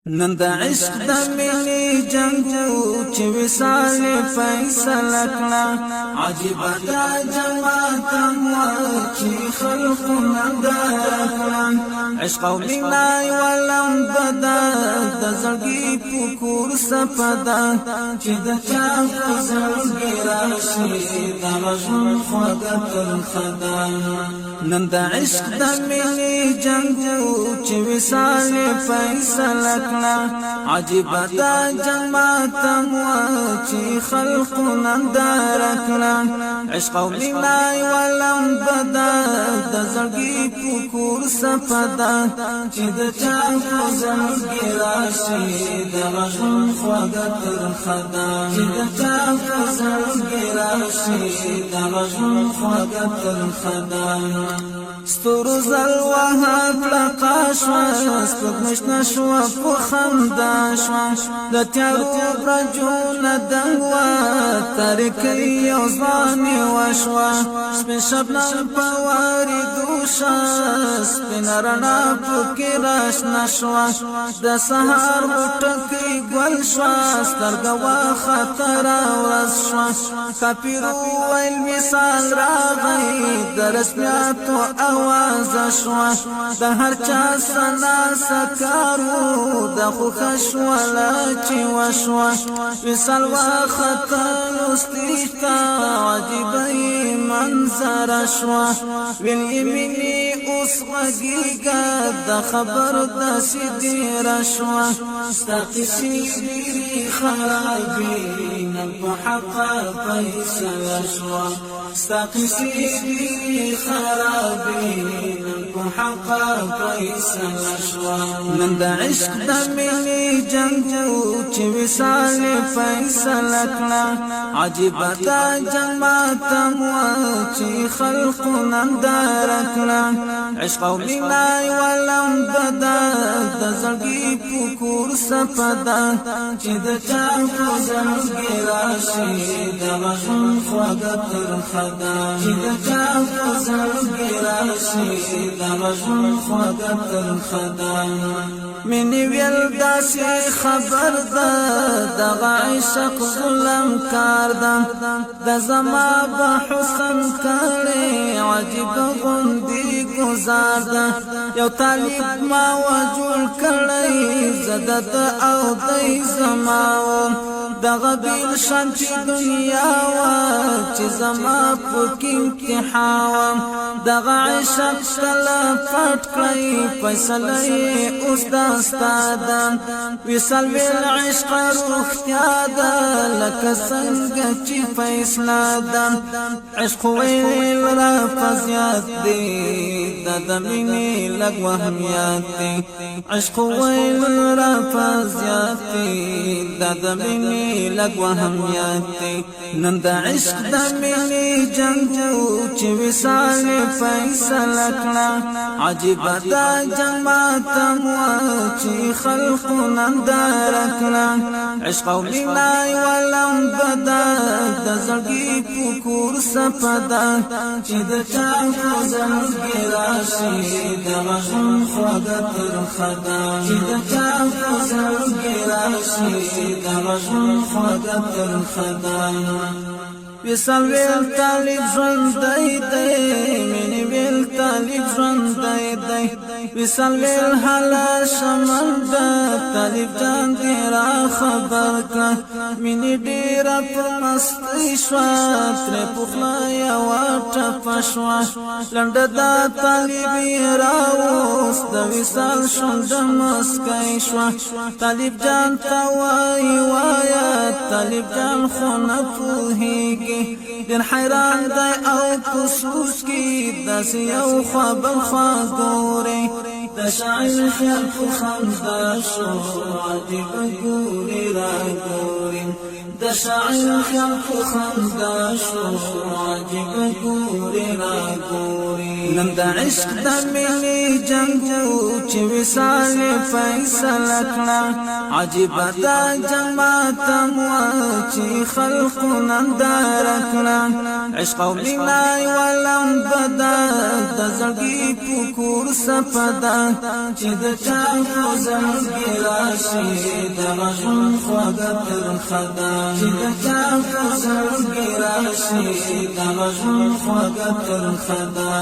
نن د عشق د مینې جنگو چې وصال فیصله کړه عجیب دا جماعت مو چې خلق ننداره کړه عشق او مینا ولم بدا د زړګي پکور سپدا چې د چا په زړګي راشي د مجنون خوږه تر خدا نن د عشق د مینې جنگو چې وصال فیصله عجیب دا جماعت مو چې خلق ننداره کړه عشق او مینا ولم بدا د زړګي پکور سپدا چې د چا په زړګي راشي د مجنون خوږه تر خدا چې د چا په زړګي راشي د مجنون خوږه تر خدا ستورو زلوها پلقا شوا سپوږمۍ نشوه په خندا شوا د تیارو برجونه دنګوه تاریکۍ یو ځواني وشوه سپین شبنم په واریدو شه سپینه رڼا پکې راشنه شوه د سهار غوټکۍ ګل شوه سترګه وخته راورځ شوه کافر وویل وصال راغی د رسمیاتو آواز شوا د هر چا سنا سکارو د خوښ ولا چې وشوا وصال وختن استیتا عجیب منظر شوا ویل یمینی اوس غږیږه د خبر د سیدی رشوا ستقسی خرابی نن په حق فیصله شوا ستقسی خرابی حق فیصله شوا نن د عشق د مینې جنگو چې وصال فیصله کړه عجیب دا جماعت مو چې خلق ننداره کړه عشق او مینا ولم بدا د زړګي پکور سپدا چې د چا په زړګي راشي د مجنون خوږه تر خدا چې د چا په زړګي راشي د مجنون خوږه تر خدا منی ویل داسې خبر ده دغه عشق ظلم کار ده د زما به حسن کړی عجیب غوندې گزار ده یو طالب ما وجوړ کړی زدت او دی زما دغه بیل شان چې دنیا وا چې زما پکې امتحان دغه عشق تلا پټ کړی فیصله اوس د استاد وصال ویل عشق روحتیا ده لکه څنګه چې فیصله ده عشق ویل را فزیات دی د مینې لږ وهمیات دی عشق ویل را فزیات دی د مینې لږ وهمیات دی نن د عشق د مینې جنګو چې وصال فیصله کړه عجیب دا جماعت مو چې خلق ننداره کړه عشق او مینا ولم بدا د زړګي پکور سپدا چې د چا په زړګي راشي د مجنون خوږه تر خدا چې د چا په زړګي راشي د مجنون خوږه تر خدا وصال ویل طالب ژوندی دی مینې ویل طالب ژوندی دی وصال ویل حالا شمن ده طالب جان دې را خبر کړه مینې ډېره په مستۍ شوه ترې پخلا یوه ټپه شوه لنډه دا طالب یې راوست د وصال شونډه مسکی شوه طالب جان ته وایي وایه طالب جان خو نه پوهېږي دن حیران دی او پسوس کی داسې یو خوا بل خوا ګوري د شاعر خیال په خندا شو عجیب ګوري را ګوري د د شاعر خلق خندا شو عجب ګوري را ګوري نن د عشق د ملي جنگو چې وصال فیصله کړه عجب دا جماعت مو چې خلق نندار کړه عشق او مینا ولم بدا د زړګي پکور سپدا چې د چا زړګي راشي د مجنون خواږه تر خدا چې د چا زړګي راشي د مجنون خواږه تر خدا